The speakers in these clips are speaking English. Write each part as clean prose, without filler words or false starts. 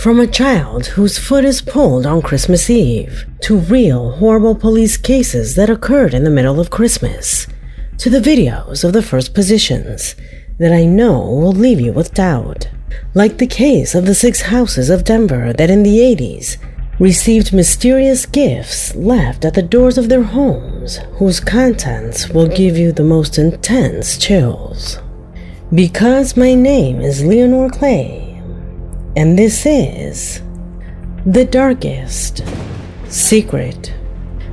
From a child whose foot is pulled on Christmas Eve, to real horrible police cases that occurred in the middle of Christmas, to the videos of the first positions that I know will leave you with doubt, like the case of the 6 houses of Denver that in the 80s received mysterious gifts left at the doors of their homes whose contents will give you the most intense chills. Because my name is Leonore Clay, and this is The Darkest Secret.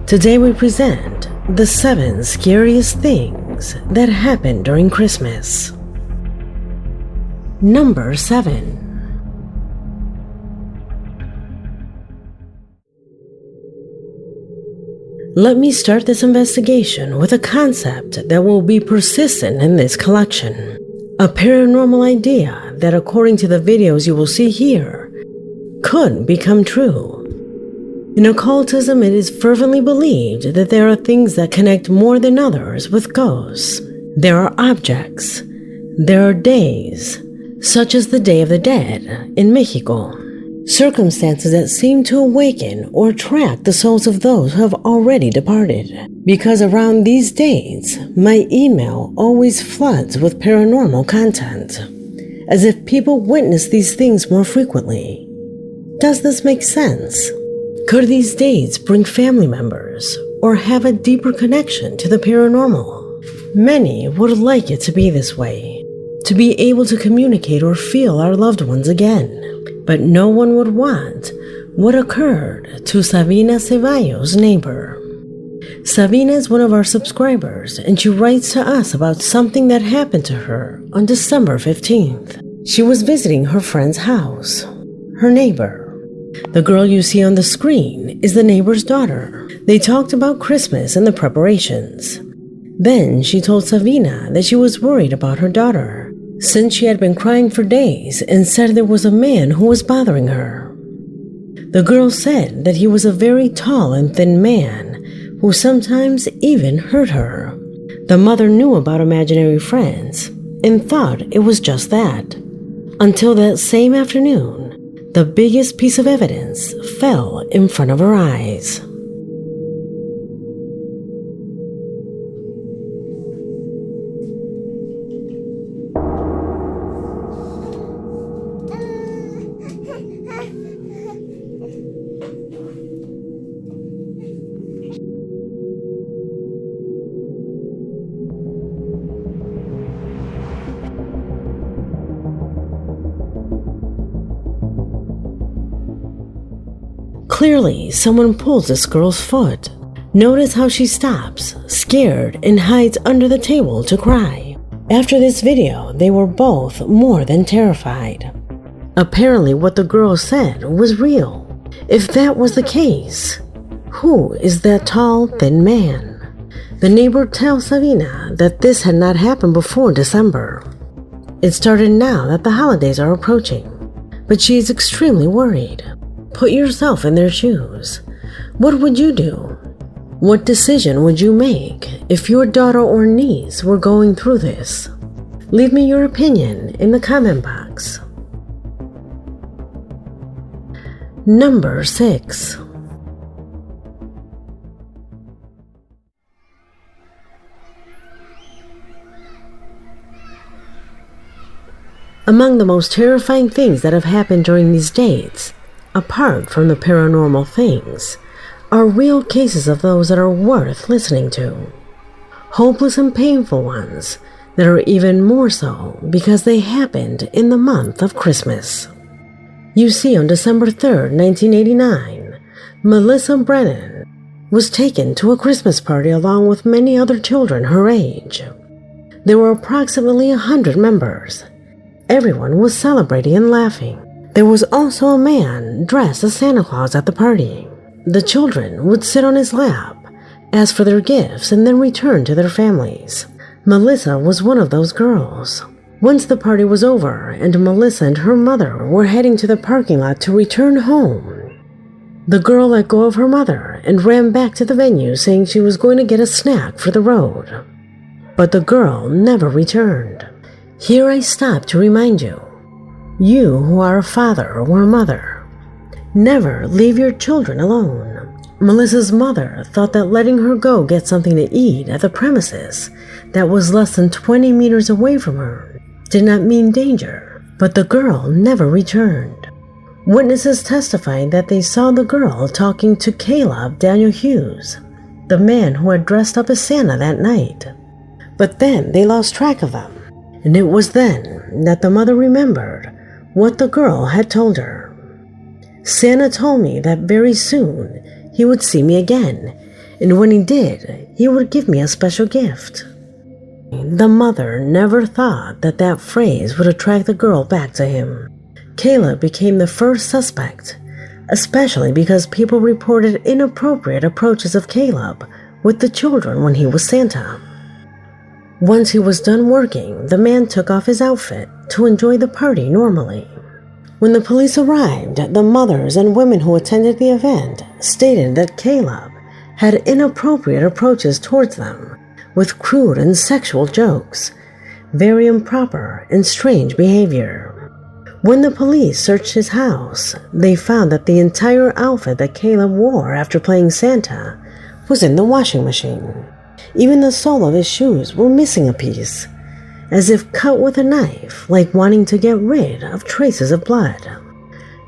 Today we present the 7 scariest things that happened during Christmas. Number 7. Let me start this investigation with a concept that will be persistent in this collection. A paranormal idea that, according to the videos you will see here, could become true. In occultism, it is fervently believed that there are things that connect more than others with ghosts. There are objects. There are days, such as the Day of the Dead in Mexico. Circumstances that seem to awaken or attract the souls of those who have already departed. Because around these dates, my email always floods with paranormal content, as if people witness these things more frequently. Does this make sense? Could these dates bring family members or have a deeper connection to the paranormal? Many would like it to be this way, to be able to communicate or feel our loved ones again. But no one would want what occurred to Sabina Ceballos' neighbor. Sabina is one of our subscribers, and she writes to us about something that happened to her on December 15th. She was visiting her friend's house, her neighbor. The girl you see on the screen is the neighbor's daughter. They talked about Christmas and the preparations. Then she told Sabina that she was worried about her daughter, since she had been crying for days and said there was a man who was bothering her. The girl said that he was a very tall and thin man who sometimes even hurt her. The mother knew about imaginary friends and thought it was just that, until that same afternoon, the biggest piece of evidence fell in front of her eyes. Clearly, someone pulls this girl's foot. Notice how she stops, scared, and hides under the table to cry. After this video, they were both more than terrified. Apparently, what the girl said was real. If that was the case, who is that tall, thin man? The neighbor tells Sabina that this had not happened before December. It started now that the holidays are approaching, but she is extremely worried. Put yourself in their shoes. What would you do? What decision would you make if your daughter or niece were going through this? Leave me your opinion in the comment box. Number 6. Among the most terrifying things that have happened during these dates, apart from the paranormal things, are real cases of those that are worth listening to. Hopeless and painful ones that are even more so because they happened in the month of Christmas. You see, on December 3rd, 1989, Melissa Brennan was taken to a Christmas party along with many other children her age. There were approximately 100 members. Everyone was celebrating and laughing. There was also a man dressed as Santa Claus at the party. The children would sit on his lap, ask for their gifts, and then return to their families. Melissa was one of those girls. Once the party was over and Melissa and her mother were heading to the parking lot to return home, the girl let go of her mother and ran back to the venue saying she was going to get a snack for the road. But the girl never returned. Here I stop to remind you, you who are a father or a mother, Never leave your children alone. Melissa's mother thought that letting her go get something to eat at the premises that was less than 20 meters away from her did not mean danger, but the girl never returned. Witnesses testified that they saw the girl talking to Caleb Daniel Hughes, the man who had dressed up as Santa that night. But then they lost track of them, and it was then that the mother remembered what the girl had told her. Santa told me that very soon he would see me again, and when he did, he would give me a special gift. The mother never thought that that phrase would attract the girl back to him. Caleb became the first suspect, especially because people reported inappropriate approaches of Caleb with the children when he was Santa. Once he was done working, the man took off his outfit to enjoy the party normally. When the police arrived, the mothers and women who attended the event stated that Caleb had inappropriate approaches towards them with crude and sexual jokes, very improper and strange behavior. When the police searched his house, they found that the entire outfit that Caleb wore after playing Santa was in the washing machine. Even the sole of his shoes were missing a piece, as if cut with a knife, like wanting to get rid of traces of blood.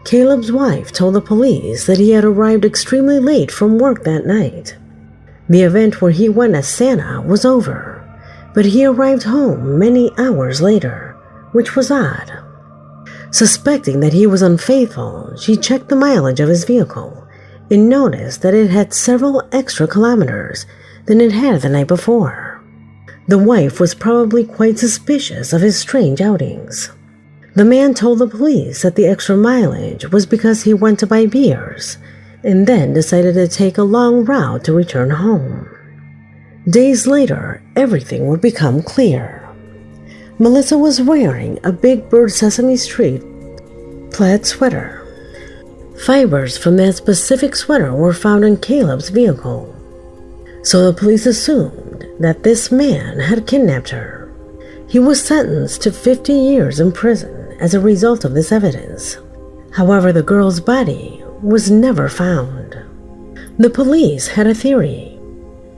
Caleb's wife told the police that he had arrived extremely late from work that night. The event where he went as Santa was over, but he arrived home many hours later, which was odd. Suspecting that he was unfaithful, she checked the mileage of his vehicle and noticed that it had several extra kilometers than it had the night before. The wife was probably quite suspicious of his strange outings. The man told the police that the extra mileage was because he went to buy beers and then decided to take a long route to return home. Days later, everything would become clear. Melissa was wearing a Big Bird Sesame Street plaid sweater. Fibers from that specific sweater were found in Caleb's vehicle, so the police assumed that this man had kidnapped her. He was sentenced to 50 years in prison as a result of this evidence. However, the girl's body was never found. The police had a theory.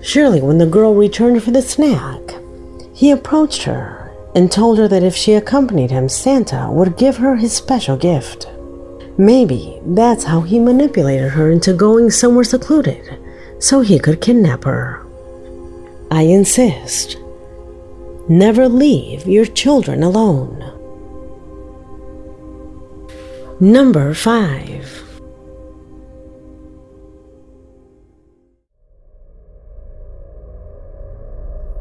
Surely when the girl returned for the snack, he approached her and told her that if she accompanied him, Santa would give her his special gift. Maybe that's how he manipulated her into going somewhere secluded so he could kidnap her. I insist, never leave your children alone. Number 5.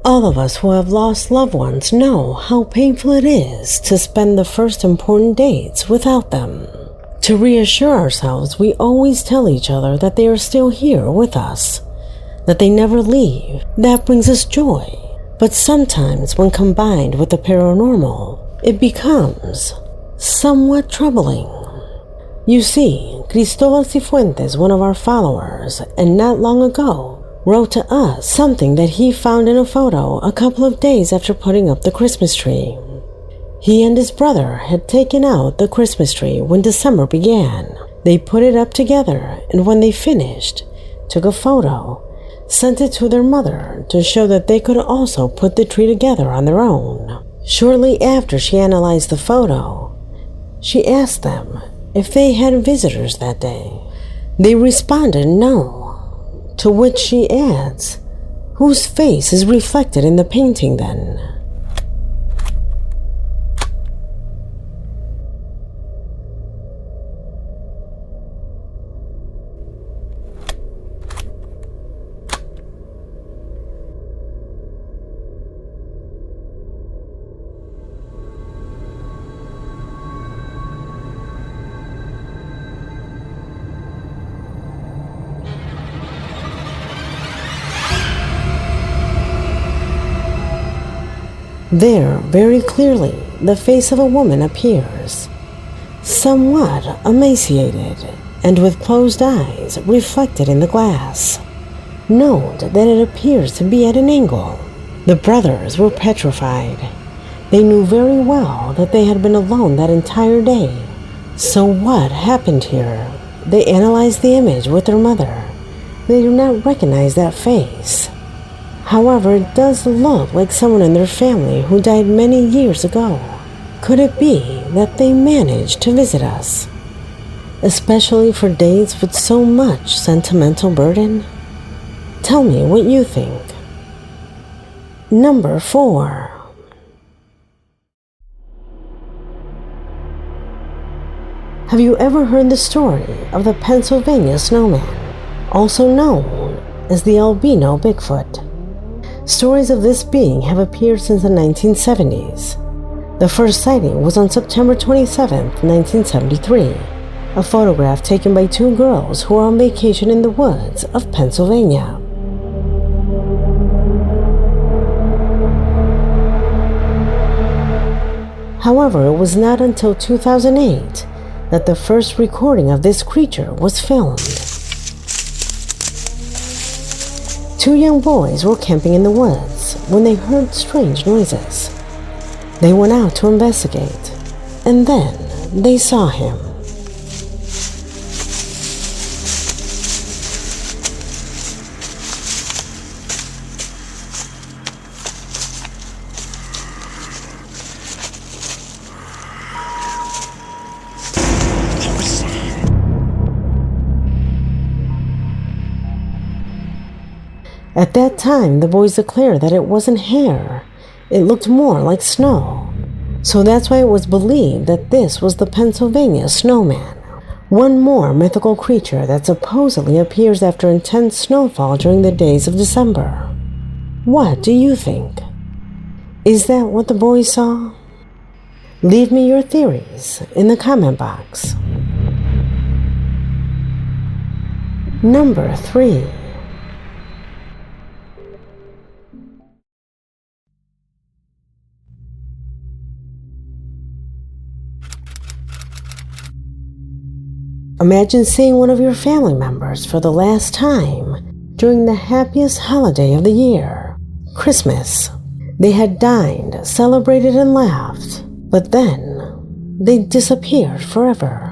All of us who have lost loved ones know how painful it is to spend the first important dates without them. To reassure ourselves, we always tell each other that they are still here with us, that they never leave. That brings us joy. But sometimes when combined with the paranormal, it becomes somewhat troubling. You see, Cristobal Cifuentes, one of our followers, and not long ago, wrote to us something that he found in a photo a couple of days after putting up the Christmas tree. He and his brother had taken out the Christmas tree when December began. They put it up together, and when they finished, took a photo, sent it to their mother to show that they could also put the tree together on their own. Shortly after she analyzed the photo, she asked them if they had visitors that day. They responded no, to which she adds, "Whose face is reflected in the painting then?" There, very clearly, the face of a woman appears, somewhat emaciated and with closed eyes reflected in the glass. Note that it appears to be at an angle. The brothers were petrified. They knew very well that they had been alone that entire day. So what happened here? They analyzed the image with their mother. They do not recognize that face. However, it does look like someone in their family who died many years ago. Could it be that they managed to visit us? Especially for dates with so much sentimental burden? Tell me what you think. Number 4. Have you ever heard the story of the Pennsylvania snowman, also known as the albino Bigfoot? Stories of this being have appeared since the 1970s. The first sighting was on September 27, 1973, a photograph taken by 2 girls who were on vacation in the woods of Pennsylvania. However, it was not until 2008 that the first recording of this creature was filmed. 2 young boys were camping in the woods when they heard strange noises. They went out to investigate, and then they saw him. At that time, the boys declared that it wasn't hair. It looked more like snow. So that's why it was believed that this was the Pennsylvania snowman. One more mythical creature that supposedly appears after intense snowfall during the days of December. What do you think? Is that what the boys saw? Leave me your theories in the comment box. Number 3. Imagine seeing one of your family members for the last time during the happiest holiday of the year, Christmas. They had dined, celebrated, and laughed, but then they disappeared forever.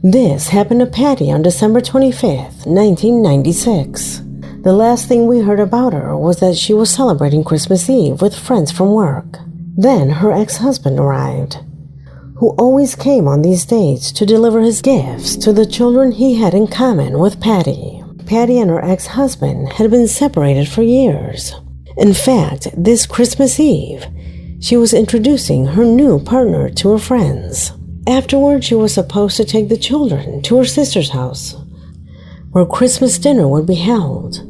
This happened to Patty on December 25th, 1996. The last thing we heard about her was that she was celebrating Christmas Eve with friends from work. Then her ex-husband arrived, who always came on these dates to deliver his gifts to the children he had in common with Patty. Patty and her ex-husband had been separated for years. In fact, this Christmas Eve, she was introducing her new partner to her friends. Afterward, she was supposed to take the children to her sister's house, where Christmas dinner would be held,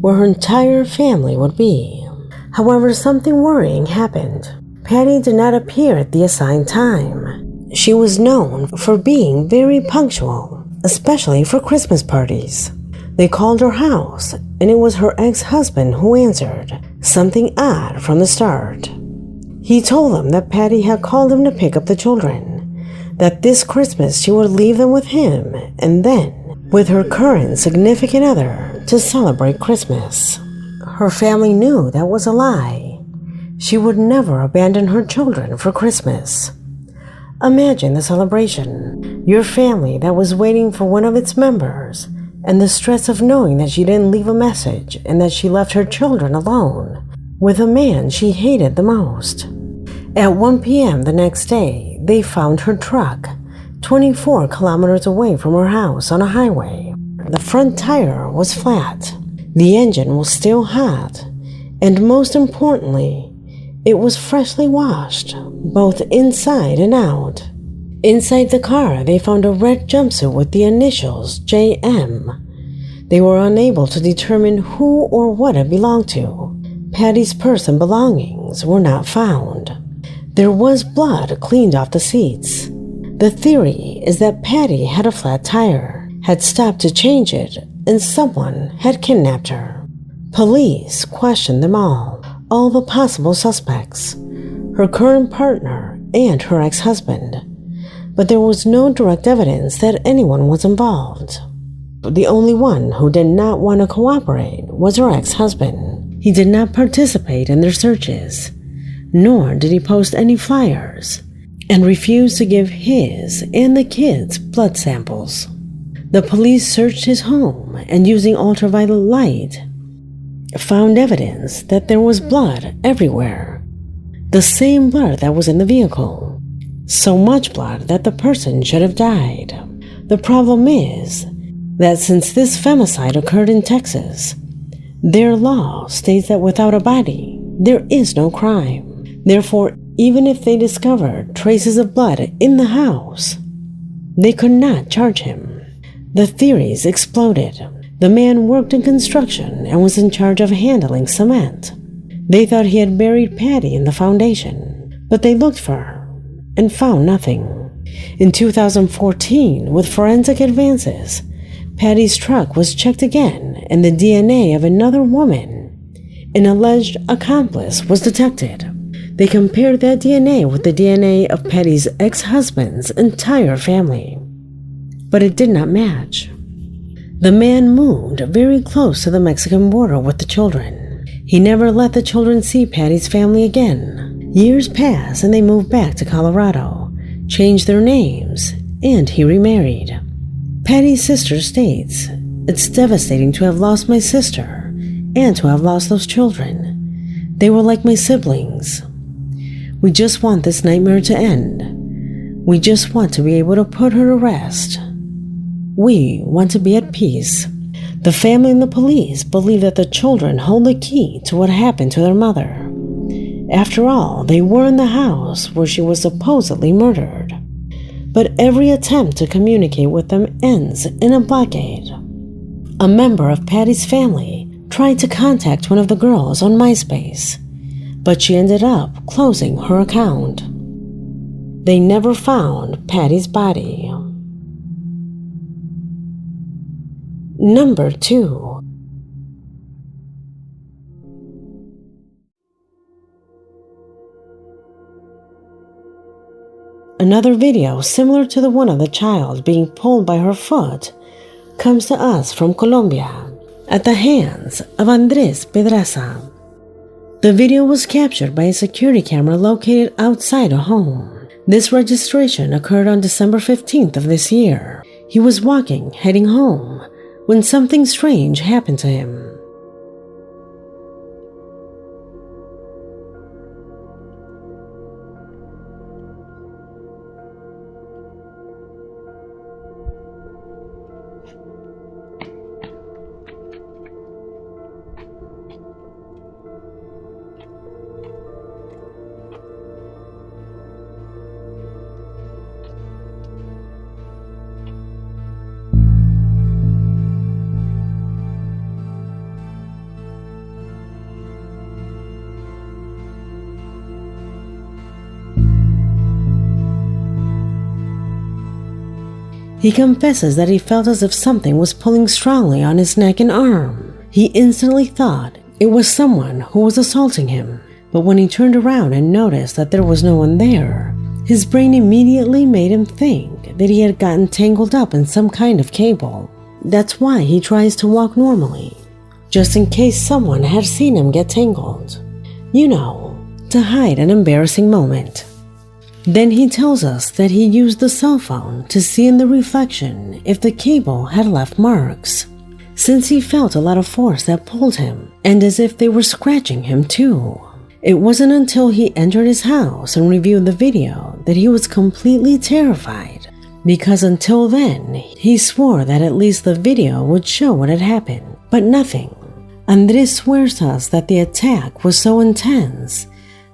where her entire family would be. However, something worrying happened. Patty did not appear at the assigned time. She was known for being very punctual, especially for Christmas parties. They called her house, and it was her ex-husband who answered, something odd from the start. He told them that Patty had called him to pick up the children, that this Christmas she would leave them with him, and then with her current significant other to celebrate Christmas. Her family knew that was a lie. She would never abandon her children for Christmas. Imagine the celebration, your family that was waiting for one of its members, and the stress of knowing that she didn't leave a message and that she left her children alone with a man she hated the most. At 1 p.m. the next day, they found her truck 24 kilometers away from her house on a highway. The front tire was flat, the engine was still hot, and most importantly, it was freshly washed, both inside and out. Inside the car, they found a red jumpsuit with the initials JM. They were unable to determine who or what it belonged to. Patty's purse and belongings were not found. There was blood cleaned off the seats. The theory is that Patty had a flat tire, had stopped to change it, and someone had kidnapped her. Police questioned them all the possible suspects, her current partner and her ex-husband, but there was no direct evidence that anyone was involved. The only one who did not want to cooperate was her ex-husband. He did not participate in their searches, nor did he post any flyers, and refused to give his and the kids' blood samples. The police searched his home and, using ultraviolet light, found evidence that there was blood everywhere. The same blood that was in the vehicle. So much blood that the person should have died. The problem is that since this femicide occurred in Texas, their law states that without a body, there is no crime. Therefore, even if they discovered traces of blood in the house, they could not charge him. The theories exploded. The man worked in construction and was in charge of handling cement. They thought he had buried Patty in the foundation, but they looked for her and found nothing. In 2014, with forensic advances, Patty's truck was checked again and the DNA of another woman, an alleged accomplice, was detected. They compared that DNA with the DNA of Patty's ex-husband's entire family, but it did not match. The man moved very close to the Mexican border with the children. He never let the children see Patty's family again. Years passed and they moved back to Colorado, changed their names, and he remarried. Patty's sister states, "It's devastating to have lost my sister and to have lost those children. They were like my siblings. We just want this nightmare to end. We just want to be able to put her to rest. We want to be at peace." The family and the police believe that the children hold the key to what happened to their mother. After all, they were in the house where she was supposedly murdered. But every attempt to communicate with them ends in a blockade. A member of Patty's family tried to contact one of the girls on MySpace, but she ended up closing her account. They never found Patty's body. Number 2. Another video similar to the one of the child being pulled by her foot comes to us from Colombia at the hands of Andres Pedraza. The video was captured by a security camera located outside a home. This registration occurred on December 15th of this year. He was walking, heading home, when something strange happened to him. He confesses that he felt as if something was pulling strongly on his neck and arm. He instantly thought it was someone who was assaulting him, but when he turned around and noticed that there was no one there, his brain immediately made him think that he had gotten tangled up in some kind of cable. That's why he tries to walk normally, just in case someone had seen him get tangled. You know, to hide an embarrassing moment. Then he tells us that he used the cell phone to see in the reflection if the cable had left marks, since he felt a lot of force that pulled him, and as if they were scratching him too. It wasn't until he entered his house and reviewed the video that he was completely terrified, because until then, he swore that at least the video would show what had happened, but nothing. Andres swears to us that the attack was so intense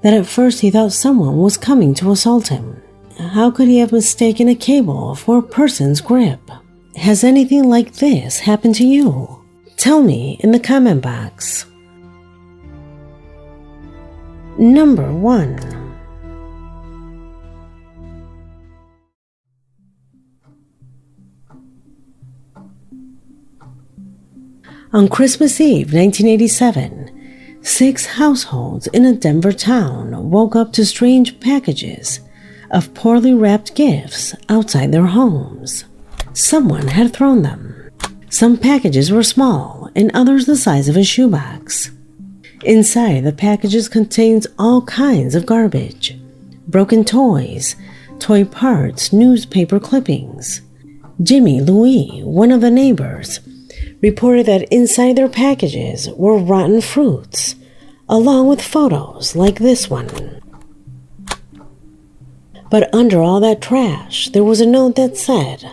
that at first he thought someone was coming to assault him. How could he have mistaken a cable for a person's grip? Has anything like this happened to you? Tell me in the comment box. Number 1. On Christmas Eve 1987, 6 households in a Denver town woke up to strange packages of poorly wrapped gifts outside their homes. Someone had thrown them. Some packages were small and others the size of a shoebox. Inside, the packages contained all kinds of garbage, broken toys, toy parts, newspaper clippings. Jimmy Louis, one of the neighbors, reported that inside their packages were rotten fruits, along with photos like this one. But under all that trash, there was a note that said,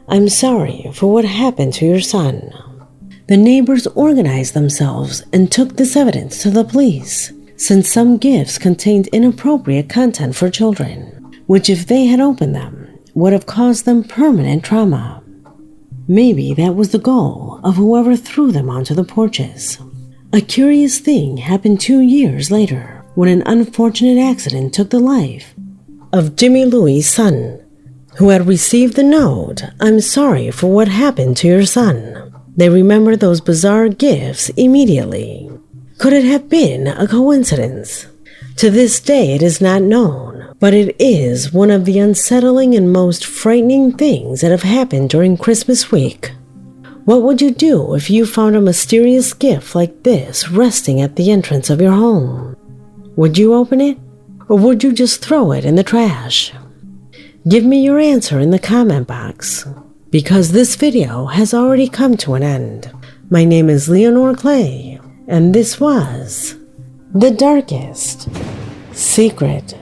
"I'm sorry for what happened to your son." The neighbors organized themselves and took this evidence to the police, since some gifts contained inappropriate content for children, which if they had opened them, would have caused them permanent trauma. Maybe that was the goal of whoever threw them onto the porches. A curious thing happened 2 years later, when an unfortunate accident took the life of Jimmy Louis' son, who had received the note, "I'm sorry for what happened to your son." They remembered those bizarre gifts immediately. Could it have been a coincidence? To this day it is not known, but it is one of the unsettling and most frightening things that have happened during Christmas week. What would you do if you found a mysterious gift like this resting at the entrance of your home? Would you open it, or would you just throw it in the trash? Give me your answer in the comment box, because this video has already come to an end. My name is Leonore Clay, and this was The Darkest Secret.